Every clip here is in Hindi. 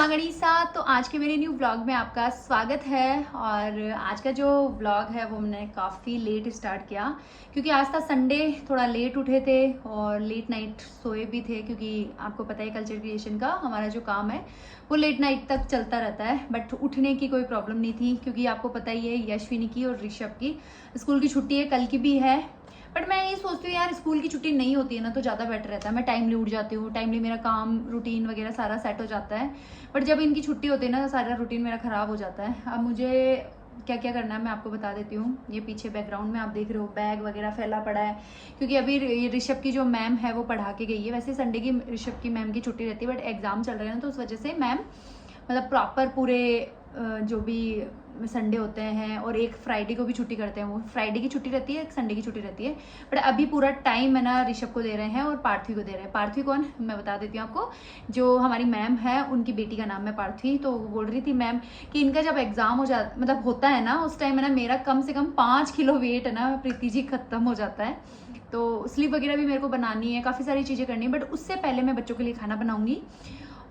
गणिसा। तो आज के मेरे न्यू ब्लॉग में आपका स्वागत है। और आज का जो ब्लॉग है वो मैंने काफ़ी लेट स्टार्ट किया क्योंकि आज था संडे, थोड़ा लेट उठे थे और लेट नाइट सोए भी थे क्योंकि आपको पता है कल्चर क्रिएशन का हमारा जो काम है वो लेट नाइट तक चलता रहता है। बट उठने की कोई प्रॉब्लम नहीं थी क्योंकि आपको पता ही है यशविनी की और ऋषभ की स्कूल की छुट्टी है, कल की भी है। बट मैं ये सोचती हूँ यार स्कूल की छुट्टी नहीं होती है ना तो ज़्यादा बेटर रहता है। मैं टाइमली उठ जाती हूँ, टाइमली मेरा काम रूटीन वगैरह सारा सेट हो जाता है। बट जब इनकी छुट्टी होती है ना तो सारा रूटीन मेरा ख़राब हो जाता है। अब मुझे क्या क्या करना है मैं आपको बता देती हूँ। ये पीछे बैकग्राउंड में आप देख रहे हो बैग वगैरह फैला पड़ा है क्योंकि अभी ऋषभ की जो मैम है वो पढ़ा के गई है। वैसे संडे की ऋषभ की मैम की छुट्टी रहती है बट एग्जाम चल रहे हैं तो उस वजह से मैम मतलब प्रॉपर पूरे जो भी संडे होते हैं और एक फ्राइडे को भी छुट्टी करते हैं, वो फ्राइडे की छुट्टी रहती है, एक संडे की छुट्टी रहती है। बट अभी पूरा टाइम है ना ऋषभ को दे रहे हैं और पार्थवी को दे रहे हैं। पार्थवी कौन मैं बता देती हूँ आपको, जो हमारी मैम है उनकी बेटी का नाम है पार्थवी। तो वो बोल रही थी मैम कि इनका जब एग्जाम हो जाता मतलब होता है ना उस टाइम है ना मेरा कम से कम 5 किलो वेट है ना प्रीति जी खत्म हो जाता है। तो स्लीप वगैरह भी मेरे को बनानी है, काफ़ी सारी चीज़ें करनी है। बट उससे पहले मैं बच्चों के लिए खाना बनाऊंगी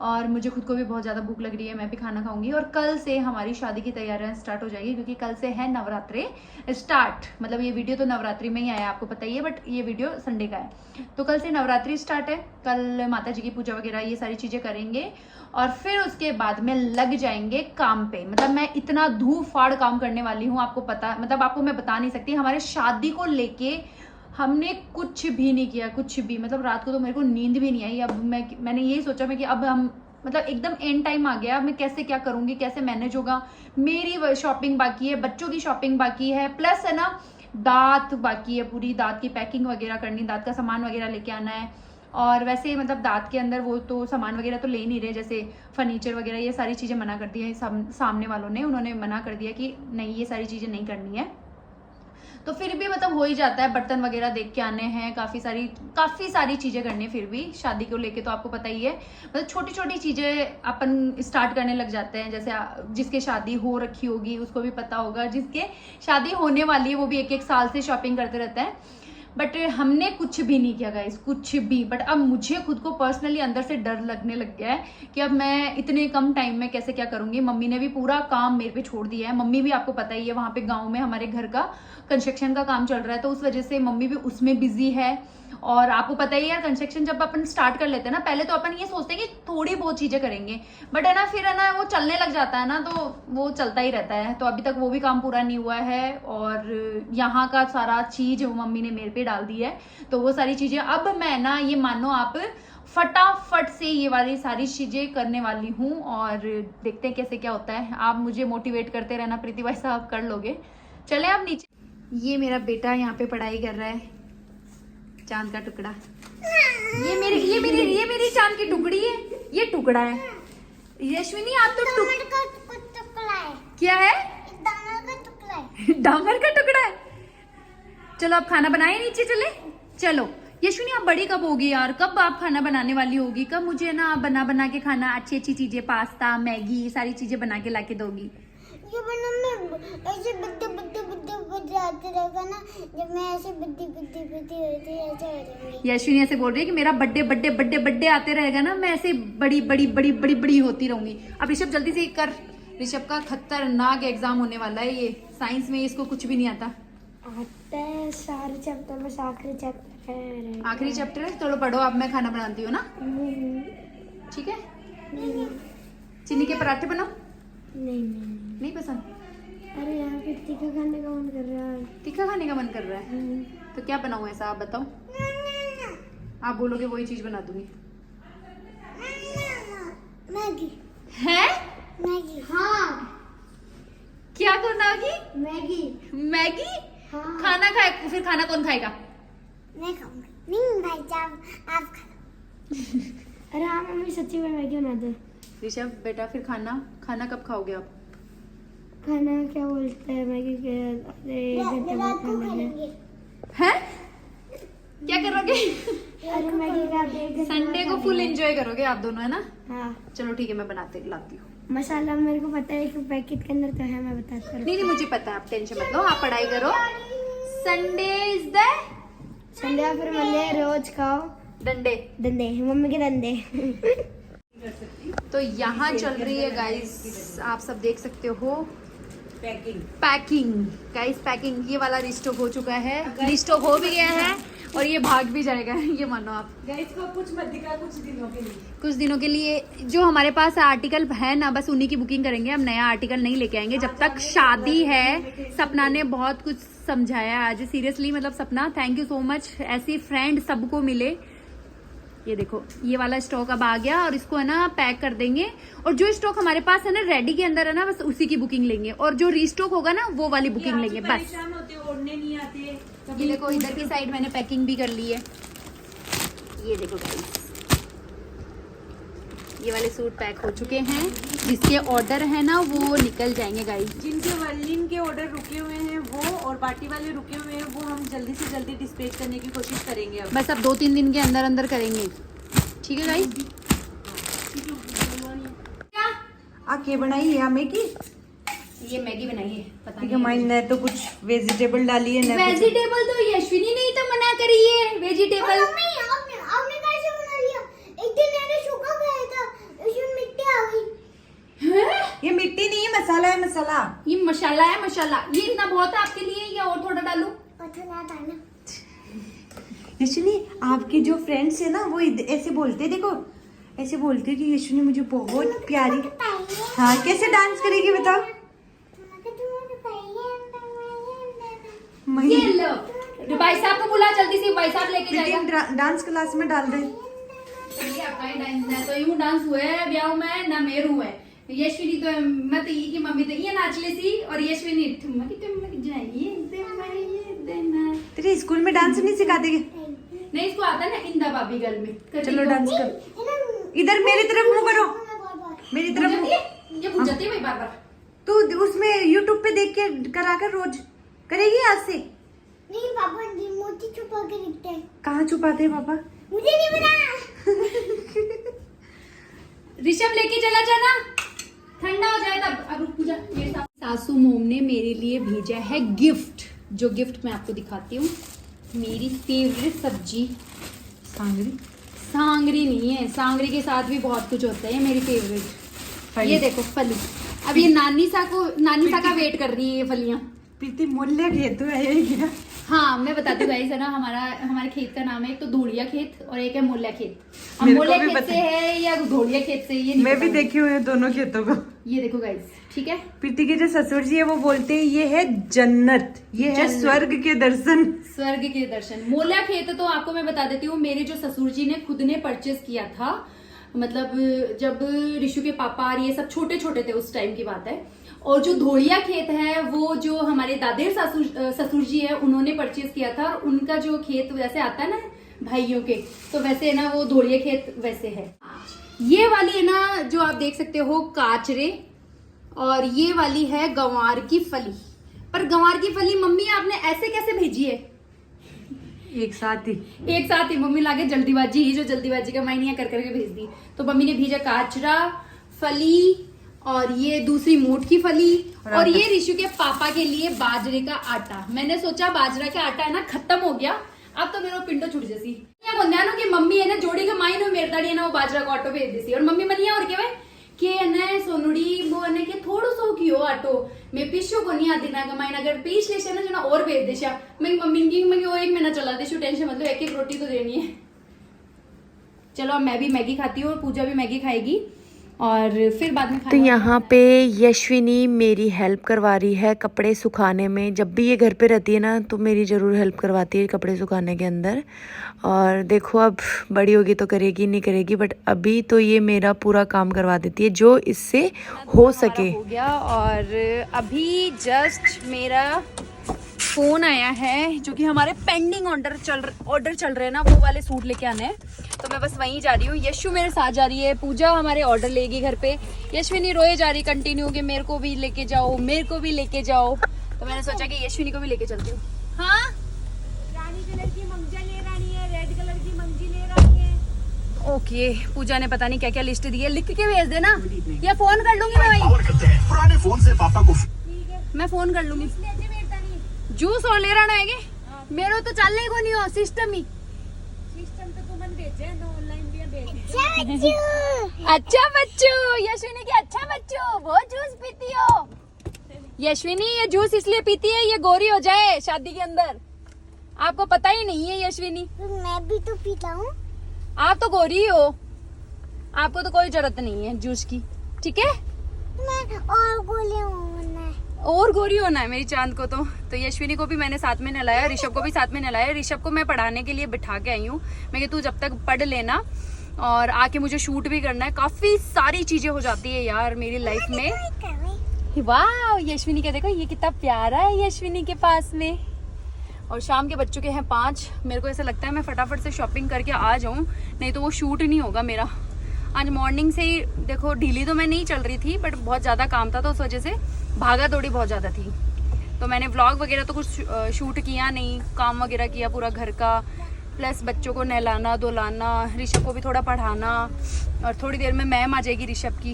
और मुझे खुद को भी बहुत ज़्यादा भूख लग रही है, मैं भी खाना खाऊंगी। और कल से हमारी शादी की तैयारियां स्टार्ट हो जाएगी क्योंकि कल से है नवरात्रे स्टार्ट। मतलब ये वीडियो तो नवरात्रि में ही आया आपको पता ही है बट ये वीडियो संडे का है। तो कल से नवरात्रि स्टार्ट है, कल माता जी की पूजा वगैरह ये सारी चीज़ें करेंगे और फिर उसके बाद में लग जाएंगे काम पे। मतलब मैं इतना धूप फाड़ काम करने वाली हूँ आपको पता, मतलब आपको मैं बता नहीं सकती। हमारे शादी को लेके हमने कुछ भी नहीं किया, कुछ भी। मतलब रात को तो मेरे को नींद भी नहीं आई। अब मैंने यही सोचा मैं कि अब हम मतलब एकदम एंड टाइम आ गया, मैं कैसे क्या करूंगी, कैसे मैनेज होगा। मेरी शॉपिंग बाकी है, बच्चों की शॉपिंग बाकी है, प्लस है ना दांत बाकी है, पूरी दांत की पैकिंग वगैरह करनी, दांत का सामान वगैरह लेके आना है। और वैसे मतलब दांत के अंदर वो तो सामान वगैरह तो ले नहीं रहे, जैसे फर्नीचर वगैरह ये सारी चीज़ें मना कर दी है सामने वालों ने, उन्होंने मना कर दिया कि नहीं ये सारी चीज़ें नहीं करनी है। तो फिर भी मतलब हो ही जाता है, बर्तन वगैरह देख के आने हैं, काफ़ी सारी चीज़ें करनी है। फिर भी शादी को लेके तो आपको पता ही है मतलब छोटी छोटी चीज़ें अपन स्टार्ट करने लग जाते हैं। जैसे जिसके शादी हो रखी होगी उसको भी पता होगा, जिसके शादी होने वाली है वो भी एक एक साल से शॉपिंग करते रहते हैं। बट हमने कुछ भी नहीं किया गाइस, कुछ भी। बट अब मुझे खुद को पर्सनली अंदर से डर लगने लग गया है कि अब मैं इतने कम टाइम में कैसे क्या करूंगी। मम्मी ने भी पूरा काम मेरे पे छोड़ दिया है। मम्मी भी आपको पता ही है वहां पे गांव में हमारे घर का कंस्ट्रक्शन का काम चल रहा है तो उस वजह से मम्मी भी उसमें बिजी है। और आपको पता ही है कंस्ट्रक्शन जब अपन स्टार्ट कर लेते हैं ना पहले तो अपन ये सोचते हैं कि थोड़ी बहुत चीजें करेंगे बट है ना फिर है ना वो चलने लग जाता है ना तो वो चलता ही रहता है। तो अभी तक वो भी काम पूरा नहीं हुआ है और यहाँ का सारा चीज मम्मी ने मेरे पे डाल दी है। तो वो सारी चीजें अब मैं ना ये मानो आप फटाफट से ये वाली सारी चीजें करने वाली हूँ और देखते हैं कैसे क्या होता है। आप मुझे मोटिवेट करते रहना प्रीति भाई साहब, कर लोगे। चले आप नीचे। ये मेरा बेटा यहाँ पे पढ़ाई कर रहा है, चांद का टुकड़ा। ये मेरी चांद की टुकड़ी है, ये टुकड़ा है। यशविनी आप तो टुकड़ा है। क्या है? डामर का टुकड़ा है। डामर का टुकड़ा है। चलो आप खाना बनाए, नीचे चले। चलो यशविनी आप बड़ी कब होगी यार, कब आप खाना बनाने वाली होगी, कब मुझे ना बना के खाना अच्छी चीजें पास्ता मैगी सारी चीजें बना के लाके दोगी। ये बना मैं ऐसे बुद्धि आते रहेगा ना, जब मैं ऐसे बुद्धि होती है ऐसे हो जाएंगे। यशविनी ऐसे बोल रही है कि मेरा बर्थडे आते रहेगा ना मैं ऐसे बड़ी होती रहूंगी। अब ऋषभ जल्दी से कर, ऋषभ का खतरनाक एग्जाम होने वाला है। ये साइंस में इसको कुछ भी नहीं आता है सारे चैप्टर में आखिरी चैप्टर है। आखिरी चैप्टर है, चलो पढ़ो। अब मैं खाना बनाती हूँ ना, ठीक है। चीनी के पराठे बनाओ। नहीं पसंद? अरे यहाँ पे तीखा खाने का मन कर रहा है। तीखा खाने का मन कर रहा है तो क्या बनाऊँ ऐसा आप बताओ। आप बोलोगे वही चीज बना दूंगी। मैगी है? मैगी हाँ। क्या करना होगी? मैगी हाँ। खाना खाए फिर खाना कौन खाएगा? मैं खाऊंगा। नहीं भाई साहब आप खा। अरे हाँ मम्मी सच्ची में मैगी बना दो। ऋषभ बेटा फिर खाना कब खाओगे आप? खाना क्या बोलते हैं मैगी के घंटे बाद खाएंगे। हैं? क्या करोगे? अरे मैगी का संडे को फुल एंजॉय करोगे आप दोनों, है ना? हाँ चलो ठीक है, मैं बनाते लाती हूँ। मसाला मेरे को पता है कि पैकेट के अंदर तो है, मैं बताता हूँ। नहीं मुझे पता है, आप टेंशन मत लो, आप पढ़ाई करो। संडे इज द संडे फिर मंडे रोज खाओ डंडे मम्मी के डंडे। तो यहाँ चल रही है गाइस, आप सब देख सकते हो पैकिंग गाइस, पैकिंग। ये वाला रिस्टॉक हो चुका है, रिस्टॉक हो भी गया है और ये भाग भी जाएगा, ये मानो आप गाइस को कुछ मत दिखा कुछ दिनों के लिए। जो हमारे पास आर्टिकल है ना, बस उन्हीं की बुकिंग करेंगे। हम नया आर्टिकल नहीं लेके आएंगे जब तक शादी है। सपना ने बहुत कुछ समझाया आज, सीरियसली मतलब सपना थैंक यू सो मच। ऐसी फ्रेंड सबको मिले। ये देखो ये वाला स्टॉक अब आ गया और इसको है ना पैक कर देंगे। और जो स्टॉक हमारे पास है ना रेडी के अंदर है ना, बस उसी की बुकिंग लेंगे। और जो रीस्टॉक होगा ना वो वाली बुकिंग लेंगे बस। परेशान होते हो, ओढ़ने नहीं आते। ये देखो इधर की साइड मैंने पैकिंग भी कर ली है। ये देखो गाइस, ये वाले सूट पैक हो चुके हैं। जिसके ऑर्डर है ना वो निकल जाएंगे गाइस। जिनके वर्लिन के ऑर्डर रुके हुए हैं वो, और पार्टी वाले रुके हुए हैं वो, हम जल्दी से जल्दी डिस्पैच करने की कोशिश करेंगे। अब बस अब 2-3 दिन के अंदर अंदर करेंगे, ठीक है गाइस। आके बनाई है हमें की ये मैगी बनाई है, पता ठीक है। मैंने तो कुछ वेजिटेबल डाली है। वेजिटेबल तो यशविनी ने ही तो मना करी है वेजिटेबल। आपने कैसे बना लिया? एक दिन मैंने सूखा खाया था, उसमें मिट्टी आ गई। ये मिट्टी नहीं है, मसाला है मसाला। ये मसाला है मसाला। ये इतना बहुत है आपके लिए या और थोड़ा डालूं? यशनी आपके जो फ्रेंड्स है ना वो ऐसे बोलते, देखो ऐसे बोलते कि यशनी मुझे बहुत प्यारी। हाँ कैसे डांस करेगी बताओ? ये लो भाई साहब को बुला जल्दी से, भाई साहब लेके जाएगा। डांस क्लास में डाल दे। ये आपका ही डांस ना तो यूं डांस हुआ है ब्याह में ना मेरू हुआ है। यशविनी तो मत ये की मम्मी तो ये नाचले सी और यशविनी ठुमक जाइए देना। तेरे स्कूल में डांस नहीं सिखाते? नहीं इसको आता है ना इंदा भाभी गर्ल में। चलो डांस कर। इधर मेरी तरफ मुंह करो, मेरी तरफ। ये पूछ जाती है भाई बार बार। तू उसमें YouTube पे देख के करा कर रोज करेगी आज से? नहीं पापा मोती छुपा के रखते हैं। कहाँ छुपाते हैं पापा? मुझे नहीं पता। ऋषभ लेके चला जाना, ठंडा हो जाए तब। अब पूजा मेरे साथ सासू मोम ने मेरे लिए भेजा है गिफ्ट। जो गिफ्ट मैं आपको दिखाती हूँ, मेरी फेवरेट सब्जी सांगरी। सांगरी नहीं है, सांगरी के साथ भी बहुत कुछ होता है। मेरी फेवरेट ये देखो फली। अब ये नानी सा का वेट कर रही है ये फलियां। प्रीति मोल्ले खेत है क्या? हाँ मैं बताती हूँ गाइस है ना, हमारे खेत का नाम है एक तो धोड़िया खेत और एक है मोल्या खेत। अब मेरे को मोल्या भी खेत पता से है या धोड़िया खेत से ये नहीं मैं पता भी मुझे। देखी हुई है दोनों खेतों को। ये देखो गाइस, ठीक है। प्रीति के जो ससुर जी है वो बोलते हैं ये है जन्नत, ये है जन्नत। स्वर्ग के दर्शन। स्वर्ग के दर्शन। मोल्या खेत तो आपको मैं बता देती हूँ, मेरे जो ससुर जी ने खुद ने परचेस किया था। मतलब जब ऋषु के पापा और ये सब छोटे छोटे थे उस टाइम की बात है। और जो धोड़िया खेत है वो जो हमारे दादेर ससुर जी है उन्होंने परचेज किया था। और उनका जो खेत वैसे आता है ना भाइयों के, तो वैसे है ना वो धोड़िया खेत वैसे है। ये वाली है ना जो आप देख सकते हो काचरे, और ये वाली है गंवार की फली। पर गंवार की फली मम्मी आपने ऐसे कैसे भेजी है? एक साथ ही मम्मी लागे जल्दीबाजी ही, जो जल्दीबाजी का मायनिया कर करके भेज दी। तो मम्मी ने भेजा काचरा फली और ये दूसरी मोट की फली और ये ऋषु के पापा के लिए बाजरे का आटा। मैंने सोचा बाजरा का आटा है ना खत्म हो गया, अब तो मेरा पिंडो छुट जैसी। बोंध्यानो की मम्मी है ना जोड़ी का माइन हो मेरे ताड़ी है ना वो बाजरा का आटो भेज देसी। और मम्मी मनिया और केवे के है सोनुड़ी वो है के थोड़ो सो की हो आटो मैं पीछो को नहीं आती ना कमाइन अगर पीछ लेशा ना जो ना और भेज देशा। मैं मम्मी की मैं वो एक महीना चला देशू, टेंशन मतलब एक रोटी तो देनी है। चलो अब मैं भी मैगी खाती हूँ और पूजा भी मैगी खाएगी और फिर बाद में। तो यहाँ पे यशविनी मेरी हेल्प करवा रही है कपड़े सुखाने में। जब भी ये घर पे रहती है ना तो मेरी ज़रूर हेल्प करवाती है कपड़े सुखाने के अंदर। और देखो अब बड़ी होगी तो करेगी नहीं करेगी, बट अभी तो ये मेरा पूरा काम करवा देती है जो इससे हो सके। हो गया और अभी जस्ट मेरा फोन आया है जो कि हमारे पेंडिंग ऑर्डर चल रहे हैं ना, वो वाले सूट लेके आने हैं। तो मैं बस वहीं जा रही हूँ। यशु मेरे साथ जा रही है, पूजा हमारे ऑर्डर लेगी घर पे। यशविनी रोए जा रही कंटिन्यू कि मेरे को भी लेके जाओ, मेरे को भी लेके जाओ। तो मैंने सोचा कि यशविनी को भी लेके चलती हूँ। हाँ रानी कलर की मंगजा ले रही है, रेड कलर की मंगजी ले रही है। ओके, पूजा ने पता नहीं क्या क्या लिस्ट दी है, लिख के भेज देना या फोन कर लूंगी मैं वहीं। पुराने फोन से पापा को मैं फोन कर लूंगी। जूस और ले रहा है मेरे तो चलने को नहीं हो सिस्टम ही। सिस्टम तो तुमन भेजे ना ऑनलाइन भी भेज अच्छा बच्चू, यशविनी के अच्छा बच्चू, बहुत जूस पीती हो। यशविनी ये जूस इसलिए पीती है ये गोरी हो जाए शादी के अंदर। आपको पता ही नहीं है यशविनी। मैं भी तो पीता हूँ। आप तो गोरी हो, आपको तो कोई जरूरत नहीं है जूस की, ठीक है। मैं और गोली होना है। और गोरी होना है मेरी चांद को। तो यशविनी को भी मैंने साथ में नहलाया, ऋषभ को भी साथ में नहलाया। ऋषभ को मैं पढ़ाने के लिए बिठा के आई हूँ। मैं कि तू जब तक पढ़ लेना और आके मुझे शूट भी करना है। काफी सारी चीजें हो जाती है यार मेरी लाइफ में। वाह यशविनी का देखो ये कितना प्यारा है यशविनी के पास में। और शाम के बज चुके हैं 5। मेरे को ऐसा लगता है मैं फटाफट से शॉपिंग करके आ जाऊं, नहीं तो वो शूट नहीं होगा मेरा। आज मॉर्निंग से ही देखो ढीली तो मैं नहीं चल रही थी, बट बहुत ज़्यादा काम था तो उस वजह से भागा दौड़ी बहुत ज़्यादा थी। तो मैंने व्लॉग वगैरह तो कुछ शूट किया नहीं, काम वगैरह किया पूरा घर का, प्लस बच्चों को नहलाना धुलाना, ऋषभ को भी थोड़ा पढ़ाना, और थोड़ी देर में मैम आ जाएगी ऋषभ की।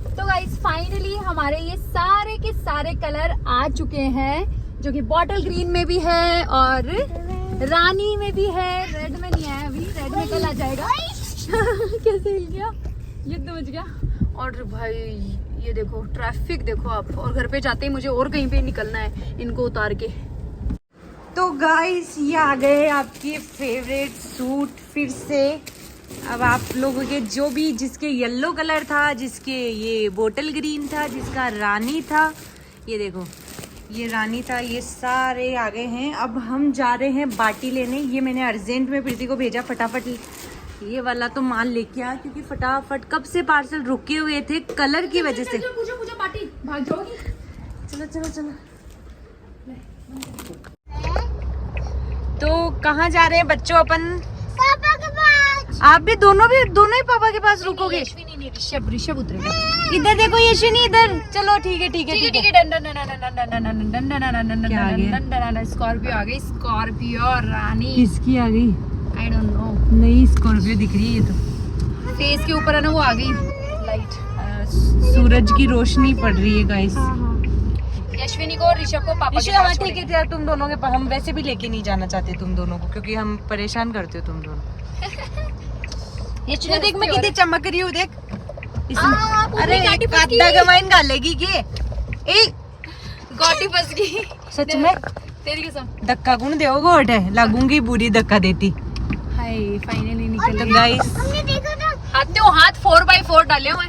तो गाइस फाइनली हमारे ये सारे के सारे कलर आ चुके हैं, जो कि बॉटल ग्रीन में भी है और रानी में भी है। रेड में नहीं आया अभी, रेड में कल आ जाएगा। कैसे हिल गया, युद्ध मच गया। और भाई ये देखो ट्रैफिक देखो आप, और घर पे जाते ही मुझे और कहीं पे निकलना है इनको उतार के। तो गाइस ये आ गए आपके फेवरेट सूट फिर से। अब आप लोगों के जो भी जिसके येलो कलर था, जिसके ये बोतल ग्रीन था, जिसका रानी था, ये देखो ये रानी था, ये सारे आ गए हैं। अब हम जा रहे हैं बाटी लेने। ये मैंने अर्जेंट में प्रीति को भेजा, फटाफट ये वाला तो माल लेके आ, क्योंकि फटाफट कब से पार्सल रुके हुए थे कलर की वजह से। पूछो बाटी भाग जाओगी। चलो चलो चलो। तो कहाँ जा रहे हैं बच्चों अपन? पापा के पास। आप भी दोनों ही पापा के पास रुकोगे? यशविनी नहीं, ऋषभ उतरेगा। इधर देखो यशविनी, इधर चलो। ठीक है ठीक है ठीक है। स्कॉर्पियो आ गई, स्कॉर्पियो रानी। किसकी आ गई? आई डोंट नो, नई स्कॉर्पियो दिख रही है ये तो। फेस के ऊपर है ना वो आ गई लाइट, सूरज की रोशनी पड़ रही है गाइस। यशविनी को और ऋषभ को पापा के हाँ पास ठीक है यार, तुम दोनों के हम वैसे भी लेके नहीं जाना चाहते तुम दोनों को, क्योंकि हम परेशान करते हो तुम दोनों। ये देख मैं कितनी चमक रही हूँ, देख इसमें। अरे काटा गवाइन गालेगी के ए गोटी फंस गई सच में। तेरी कसम। धक्का कौन देओ गोट है, लगूंगी बुरी धक्का देती। हाय फाइनली निकल तो गाइस हमने देखा था। हाथ 4x4 डाले हुए,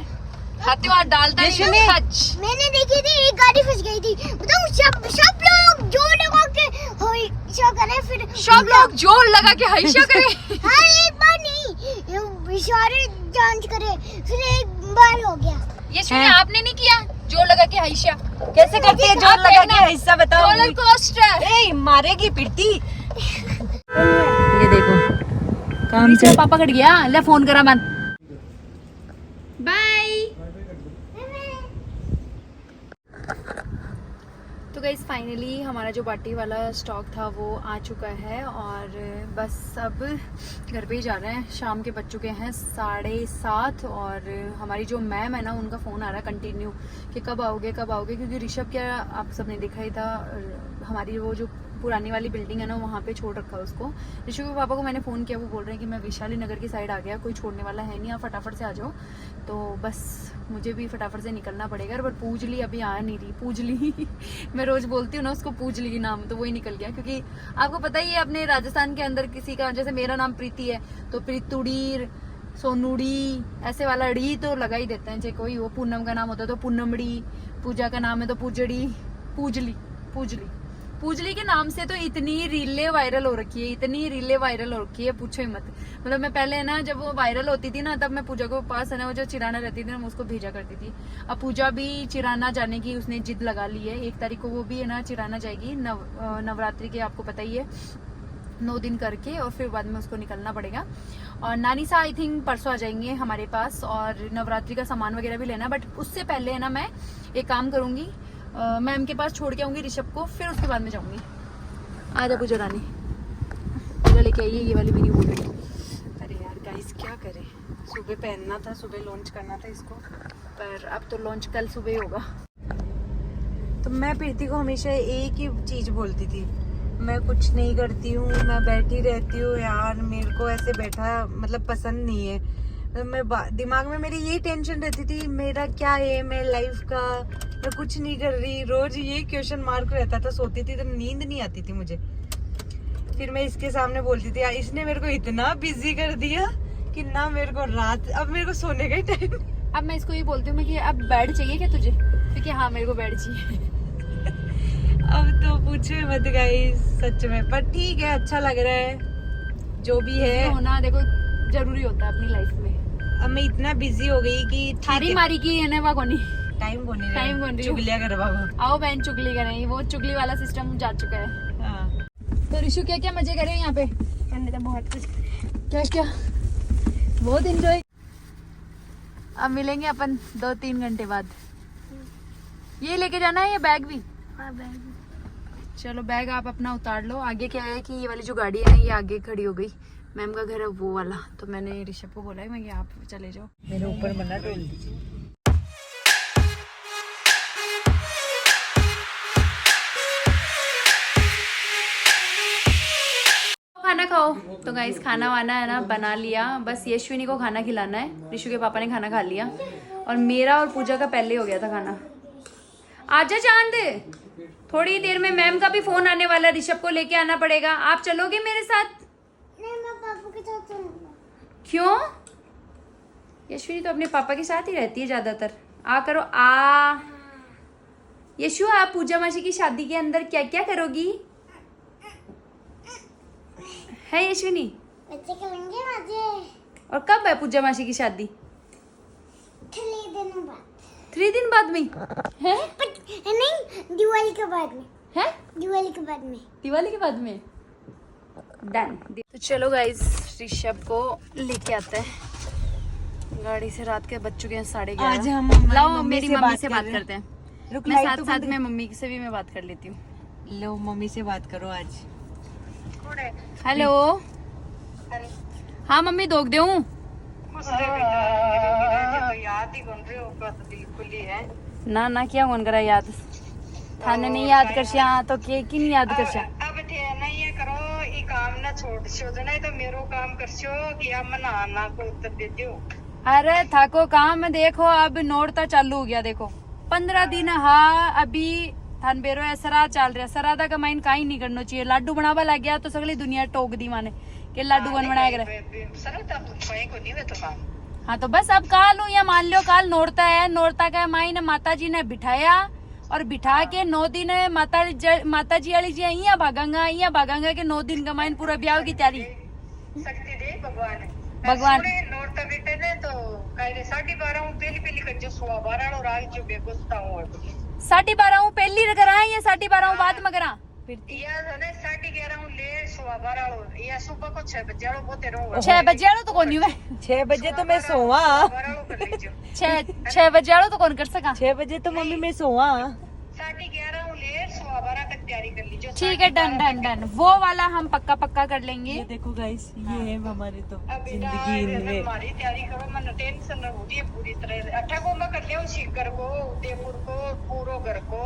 हाथ डालता नहीं सच। मैंने देखी थी एक गाड़ी फंस गई थी। बताऊं सब लोग जोर लगा के हईशा करे, फिर सब लोग जोर लगा के हईशा करे। हाँ एक बार नहीं, इशारे जांच करे, फिर एक बार हो गया। ये सुनिए आपने नहीं किया जोर लगा के हईशा? कैसे करती है जोर लगा के हिस्सा बताओ। Roller coaster. ए मारेगी पिटती। ये देखो काम से पापा कट गया, ले फोन करा बंद। बाय। तो गाइस फाइनली हमारा जो बाटी वाला स्टॉक था वो आ चुका है, और बस अब घर पे ही जा रहे हैं। शाम के बज चुके हैं 7:30, और हमारी जो मैम है ना उनका फ़ोन आ रहा है कंटिन्यू कि कब आओगे कब आओगे, क्योंकि ऋषभ क्या आप सबने देखा ही था, हमारी वो जो पुरानी वाली बिल्डिंग है ना वहाँ पे छोड़ रखा है उसको। ऋषभ के पापा को मैंने फ़ोन किया, वो बोल रहे हैं कि मैं वैशाली नगर की साइड आ गया, कोई छोड़ने वाला है नहीं, आप फटाफट से आ जाओ। तो बस मुझे भी फटाफट से निकलना पड़ेगा। पर पूजली अभी आ नहीं रही, पूजली मैं रोज़ बोलती हूँ ना उसको पूजली नाम, तो वही निकल गया। क्योंकि आपको पता ही है अपने राजस्थान के अंदर किसी का, जैसे मेरा नाम प्रीति है तो प्रीतुड़ी, सोनूड़ी, ऐसे वाला ड़ी तो लगा ही देते हैं। चाहे कोई वो पूनम का नाम होता है तो पूनमड़ी, पूजा का नाम है तो पूजड़ी, पूजली पूजली पूजली के नाम से तो इतनी रीलें वायरल हो रखी है, इतनी रीलें वायरल हो रखी है पूछो ही मत। मतलब मैं पहले ना जब वो वायरल होती थी ना, तब मैं पूजा को पास है ना वो जो चिराना रहती थी ना मैं उसको भेजा करती थी। अब पूजा भी चिराना जाने की उसने जिद लगा ली है। 1 तारीख को वो भी है ना चिराना जाएगी, नवरात्रि के आपको पता ही है, 9 दिन करके, और फिर बाद में उसको निकलना पड़ेगा। और नानी सा आई थिंक परसों आ जाएंगे हमारे पास, और नवरात्रि का सामान वगैरह भी लेना। बट उससे पहले है ना मैं एक काम करूंगी, मैम के पास छोड़ के आऊंगी ऋषभ को, फिर उसके बाद में जाऊंगी। आ जा पूजा रानी, पूजा लेके आइए ये वाली मेरी बोल रही। अरे यार गाइस क्या करें, सुबह पहनना था, सुबह लॉन्च करना था इसको, पर अब तो लॉन्च कल सुबह होगा। तो मैं प्रीति को हमेशा एक ही चीज बोलती थी मैं कुछ नहीं करती हूँ, मैं बैठी रहती हूँ यार। मेरे को ऐसे बैठा मतलब पसंद नहीं है। दिमाग में मेरी यही टेंशन रहती थी, मेरा क्या एम है लाइफ का, मैं कुछ नहीं कर रही। रोज यही क्वेश्चन मार्क रहता था। सोती थी तो नींद नहीं आती थी मुझे। फिर मैं इसके सामने बोलती थी, इसने मेरे को इतना बिजी कर दिया कि ना मेरे को रात, अब मेरे को सोने का ही टाइम। अब मैं इसको ये बोलती हूँ मैं कि अब बेड चाहिए क्या तुझे, क्योंकि हाँ मेरे को बेड चाहिए। अब तो पूछे मत गाइस सच में, पर ठीक है, अच्छा लग रहा है जो भी है। होना देखो जरूरी होता है अपनी लाइफ में। अब मैं इतना बिजी हो गई कि थारी मारी की है ना कोनी टाइम कोनी टाइम कोनी चुगलिया करवा। आओ बहन चुगली करें, वो चुगली वाला सिस्टम जा चुका है। हाँ। तो ऋषु क्या क्या मजे करे यहाँ पे? हमने तो बहुत कुछ क्या क्या बहुत एंजॉय। अब मिलेंगे अपन 2-3 घंटे बाद। ये लेके जाना है ये बैग भी? चलो बैग आप अपना उतार लो। आगे क्या है कि ये वाली जो गाड़ी है ना ये आगे खड़ी हो गई। मैम का घर है वो वाला, तो मैंने ऋषभ को बोला है मैं कि आप चले जाओ। मेरे ऊपर मना टोल दीजिए। खाना खाओ। तो गाइस खाना वाना है ना बना लिया, बस यशविनी को खाना खिलाना है। ऋषु के पापा ने खाना खा लिया और मेरा और पूजा का पहले हो गया था खाना। आजा चांद, थोड़ी देर में मैम का भी फोन आने वाला है, ऋषभ को लेके आना पड़ेगा। आप चलोगे मेरे साथ? नहीं, मैं पापा के साथ चलूंगा। क्यों? यशविनी तो अपने पापा के साथ ही रहती है ज्यादातर। आ करो आ। यशु आप पूजा मासी की शादी के अंदर क्या क्या करोगी? है यशविनी? बच्चे करेंगे मजे। और कब है पूजा मासी की शादी? 3 दिनों बाद। 3 दिन बाद में है? नहीं, दिवाली के बाद में। है? दिवाली के बाद में। दिवाली के बाद में डन। तो चलो गाइस ऋषभ को लेके आते हैं गाड़ी से। रात के बज चुके हैं 11:30। आज हम हमारी लाओ मम्मी मेरी से मम्मी बात से कर बात रहे हैं। करते हैं। रुक, मैं लाइट साथ तो साथ बंद में मम्मी से भी मैं बात कर लेती हूँ। लो मम्मी से बात करो आज। हेलो। हाँ मम्मी दोग दे हूँ ना ना क्या कौन करा याद थाने नहीं याद कर तो के की नहीं याद कर अब थे नहीं ये करो ये काम ना छोड़ छो नहीं तो मेरो काम कर छो कि हम ना को उत्तर दे दो। अरे थाको काम देखो अब नोड़ता चालू हो गया। देखो 15 दिन हाँ अभी थान बेरो है सरा चल रहा। सरादा का माइन काई नहीं करना चाहिए। लाडू बनावा लग गया तो सगली दुनिया टोक दी माने कि लाडू बन बनाया करे। सर तब कोई को नहीं वे तो काम। हाँ तो बस अब काल हूँ या मान लो काल नोरता है। नोरता का माइन माता जी ने बिठाया और बिठा के 9 दिन माता जी वाली जी यहाँ भागांगा के 9 दिन का माइन पूरा ब्याह की तैयारी। शक्ति दे भगवान भगवान नोटता बेटे ने तो कह 12:30 पहली कर जो 12:15 और आज जो बेगुस्ता हूँ 12:30 पहली करा या 12:30 बाद में करा? या ने 11:30 ले 12:15 या सुबह को 6 बजे वालों बोते रहूंगा। 6 बजे वालों तो कौन नहीं हुआ। 6 बजे तो मैं सोवा। 6 बजे वालों तो कौन कर सका। 6 बजे तो मम्मी मैं सोवा। 11:30 ले 12:15 तक तैयारी कर लीजिए। ठीक है डन डन डन वो वाला हम पक्का कर लेंगे। ये देखो गाइस ये है हमारे तो अब जिंदगी इनमें। हमारी तैयारी करो मन टेंशन न होती है पूरी तरह। 8 को मैं कर लिया सीकर को उदयपुर को पूरो घर को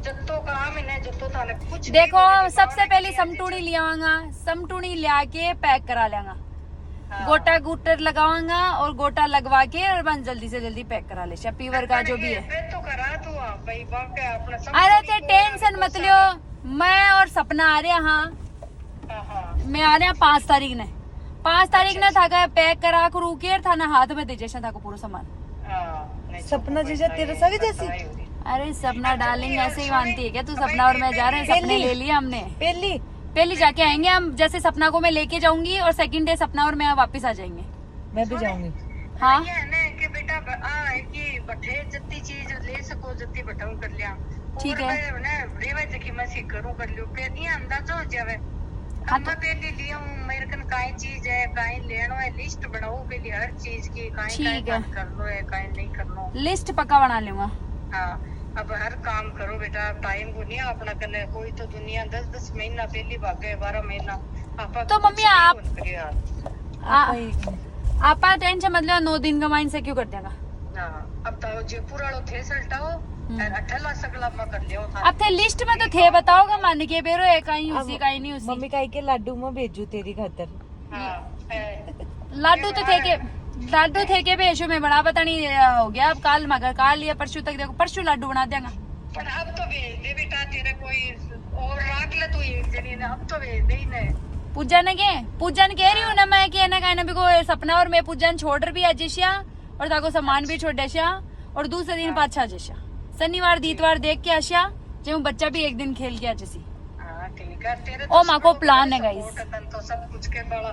जत्तो काम इन्हें जत्तो थाने कुछ देखो सबसे पहले समटूणी लियावांगा। समटूणी लिया के पैक करा लेंगा। गोटा गुटर लगावांगा और गोटा लगवा के और बस जल्दी से जल्दी पैक करा ले पीवर का जो भी है। फिर तो करा तू भाई बाप अपना सब। अरे ते टेंशन मत लियो। मैं और सपना आ रहे हाँ मैं आ रहे 5 तारीख ने 5 तारीख ने था पैक करा कर रुके था ना हाथ में दे जैसा था पूरा सामान। सपना जैसा तेरा सगे जैसी। अरे सपना डार्लिंग ऐसे ही मानती है क्या तू? सपना और मैं जा रहे हैं। सपने ले लिया हमने। पहली जाके आएंगे हम। जैसे सपना को मैं लेके जाऊंगी और सेकंड डे सपना और मैं वापस आ जाएंगे। मैं भी जाऊंगी। हाँ ये है ना कि बेटा कि बठे जत्ती चीज ले सको जत्ती बटाऊ कर लिया। ठीक है रेवा जखी मैं सी करूं कर लियो फिर ये अंदाजा हो जावे। हाँ मैं पहले लिया हूं मेरे कन काई चीज है काई लेनो है लिस्ट बनाओ पहले हर चीज की काई ठीक है कर लो है काई नहीं करनो। लिस्ट पक्का बना लूंगा। हाँ अब हर काम करो बेटा टाइम को नहीं अपना करने कोई तो दुनिया 10-10 महीना पहली भागे 12 महीना तो मम्मी आप टेंशन मत लो 9 दिन का माइंड से क्यों कर देगा। अब तो जयपुर वालों थे सल्टाओ अठला सगला मैं कर लियो था। अब थे लिस्ट में तो थे, बताओगा मान के बेरो है कहीं उसी कहीं नहीं उसी। मम्मी कहीं के लाडू में भेजू तेरी खातर। हाँ, लाडू तो थे के भेजो में बना, पता नहीं हो गया अब काल मगर काल या परसों तक, देखो परसों लाडू बना देगा। पर अब तो भेज दे बेटा, तेरे कोई और रख ले तू एक जनी ने, अब तो भेज दे ही ने। पूजन कह रही हूँ ना मैं कि ना कहना भी को सपना और मैं पूजन छोड़ भी आज जिशा और ताको सामान भी छोड़ देशा और दूसरे दिन पाछा जिशा शनिवार दीतवार देख के आशा जो बच्चा भी एक दिन खेल के आ जैसी। हाँ ठीक है, तेरे ओ माँ को प्लान है गाइस। तो सब कुछ के बड़ा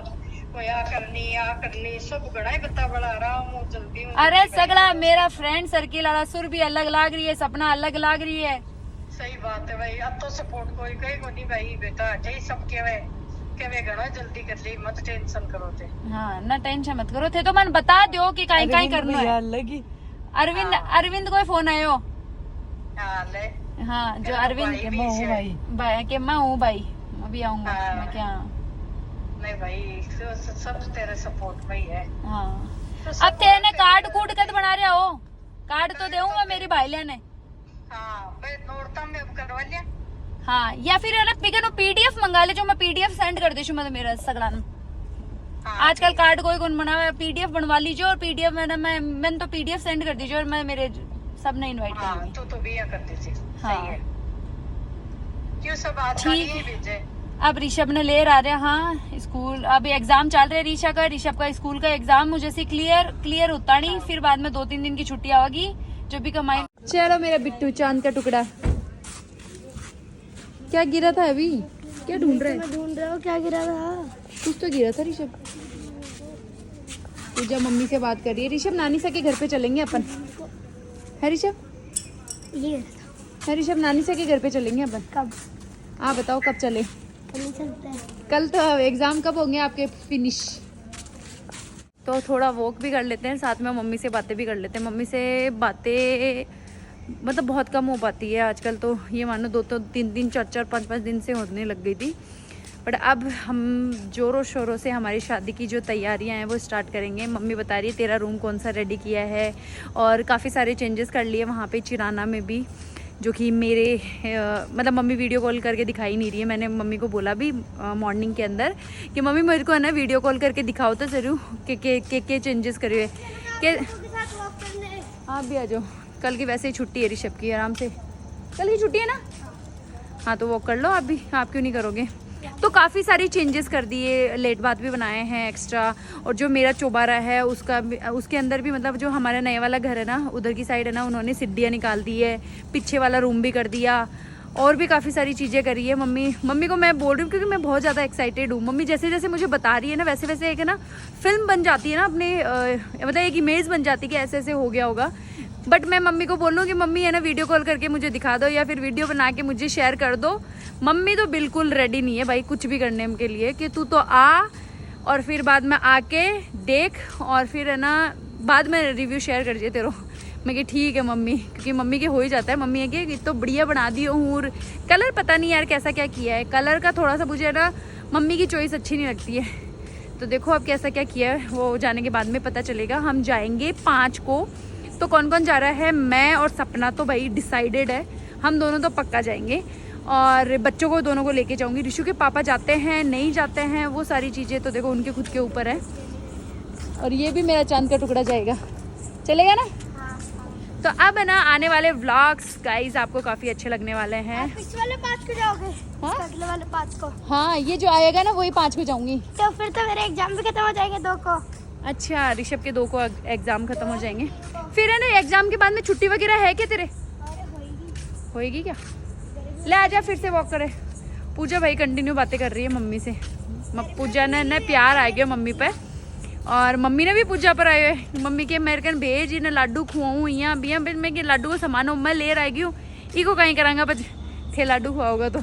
कोई आ करनी सब गड़ा ही बता बड़ा आराम हो जल्दी हो। अरे सगड़ा मेरा फ्रेंड सर्किल वाला सुर भी अलग लाग रही है, सपना अलग लाग रही है। सही बात है भाई, अब तो सपोर्ट कोई कहीं को नहीं भाई बेटा, जय सब केवे गड़ा जल्दी कर ली, मत टेंशन करो थे। हाँ ना टेंशन मत करो थे, तो मन बता दो कि कहीं कहीं करना है। लगी अरविंद को फोन आयो। हाँ ले, हाँ जो मेरा अरविंद भाई भी है। भाई के मैं हूँ भाई, मैं भी आऊंगा। हाँ। मैं क्या नहीं भाई सब तेरे सपोर्ट में ही है। हाँ तो अब तेने कार्ड कूड कद बना रहे हो, कार्ड तो दूंगा मेरी भाई लेने। हाँ भाई नोटता में करवा लिया। हाँ या फिर है ना पिकन पीडीएफ मंगा ले, जो मैं पीडीएफ सेंड कर देशू मतलब मेरा सगड़ा ना। हाँ, आजकल कार्ड कोई कौन बना हुआ है, पीडीएफ बनवा लीजिए और पीडीएफ मैंने तो पीडीएफ सेंड कर दीजिए और मैं मेरे सब ने इनवाइट हाँ करूंगी। तू तो भी यहाँ करती थी। हाँ। सही है, क्यों सब आज ठीक ही भेजे। अब ऋषभ ने ले आ रहे हैं। हाँ स्कूल अभी एग्जाम चल रहे हैं ऋषभ का स्कूल का एग्जाम मुझे से क्लियर होता नहीं, फिर बाद में 2-3 दिन की छुट्टी आएगी जो भी कमाई। चलो मेरा बिट्टू चांद का टुकड़ा क्या गिरा था अभी, क्या ढूंढ रहे मैं ढूंढ रहा हूँ क्या गिरा था। कुछ तो गिरा था ऋषभ। पूजा मम्मी से बात कर रही है। ऋषभ नानी सा के घर पे चलेंगे अपन, है ऋषभ? ये है ऋषभ नानी सा के घर पे चलेंगे अपन। कब आप बताओ कब चले? नहीं चलते हैं। कल तो एग्जाम कब होंगे आपके फिनिश? तो थोड़ा वॉक भी कर लेते हैं, साथ में मम्मी से बातें भी कर लेते हैं। मम्मी से बातें मतलब बहुत कम हो पाती है आजकल, तो ये मानो 2-3 4-4 5-5 दिन से होने लग गई थी। बट अब हम ज़ोरों शोरों से हमारी शादी की जो तैयारियां हैं वो स्टार्ट करेंगे। मम्मी बता रही है तेरा रूम कौन सा रेडी किया है और काफ़ी सारे चेंजेस कर लिए वहाँ पे चिराना में भी, जो कि मेरे मतलब मम्मी वीडियो कॉल करके दिखाई नहीं रही है। मैंने मम्मी को बोला भी मॉर्निंग के अंदर कि मम्मी मेरे को है ना वीडियो कॉल करके दिखाओ तो ज़रूर के चेंजेस करिए कि आप भी आ जाओ। कल की वैसे ही छुट्टी है ऋषभ की, आराम से कल की छुट्टी है ना। हाँ तो वॉक कर लो आप भी, आप क्यों नहीं करोगे? तो काफ़ी सारी चेंजेस कर दिए, लेट बात भी बनाए हैं एक्स्ट्रा, और जो मेरा चौबारा है उसके अंदर भी मतलब जो हमारा नए वाला घर है ना उधर की साइड है ना, उन्होंने सीढ़ियाँ निकाल दी है, पीछे वाला रूम भी कर दिया और भी काफ़ी सारी चीज़ें करी है। मम्मी को मैं बोल रही हूँ क्योंकि मैं बहुत ज़्यादा एक्साइटेड हूँ। मम्मी जैसे जैसे मुझे बता रही है ना वैसे वैसे एक है ना फिल्म बन जाती है ना अपने मतलब एक इमेज बन जाती है कि ऐसे ऐसे हो गया होगा। बट मैं मम्मी को बोल रही हूँ कि मम्मी है ना वीडियो कॉल करके मुझे दिखा दो या फिर वीडियो बना के मुझे शेयर कर दो। मम्मी तो बिल्कुल रेडी नहीं है भाई कुछ भी करने के लिए कि तू तो आ और फिर बाद में आके देख और फिर है ना बाद में रिव्यू शेयर कर दिए तेरो। मैं कि ठीक है मम्मी, क्योंकि मम्मी के हो ही जाता है। मम्मी है कि तो बढ़िया बना दी हूँ और कलर पता नहीं यार कैसा क्या किया है, कलर का थोड़ा सा मुझे है ना मम्मी की चॉइस अच्छी नहीं लगती है। तो देखो अब कैसा क्या किया है वो जाने के बाद में पता चलेगा। हम जाएंगे 5 को, तो कौन कौन जा रहा है? मैं और सपना तो भाई डिसाइडेड है, हम दोनों तो पक्का जाएंगे और बच्चों को दोनों को लेके जाऊंगी। ऋषु के पापा जाते हैं नहीं जाते हैं वो सारी चीज़ें तो देखो उनके खुद के ऊपर है। और ये भी मेरा चांद का टुकड़ा जाएगा, चलेगा ना? तो अब है ना आने वाले व्लॉग्स गाइस आपको काफ़ी अच्छे लगने वाले हैं। इस वाले 5 को जाओगे? हाँ? अगले वाले 5 को। हाँ ये जो आएगा ना वही 5 को जाऊंगी। तो फिर तो मेरे एग्जाम भी खत्म हो जाएंगे 2 को। अच्छा ऋषभ के 2 को एग्जाम खत्म हो जाएंगे, फिर है ना एग्जाम के बाद में छुट्टी वगैरह है क्या तेरे? होएगी क्या? ले आजा फिर से वॉक करे। पूजा भाई कंटिन्यू बातें कर रही है मम्मी से। पूजा ने प्यार आ गया मम्मी पे और मम्मी ने भी पूजा पर आए हुए। मम्मी के मेरे कन भेज इन्हें लाडू खुआऊँ यहाँ भी मैं कि लाडू को सामान मैं ले आएगी हूँ इको कहीं करांगा बच थे लाडू खुआओगा तो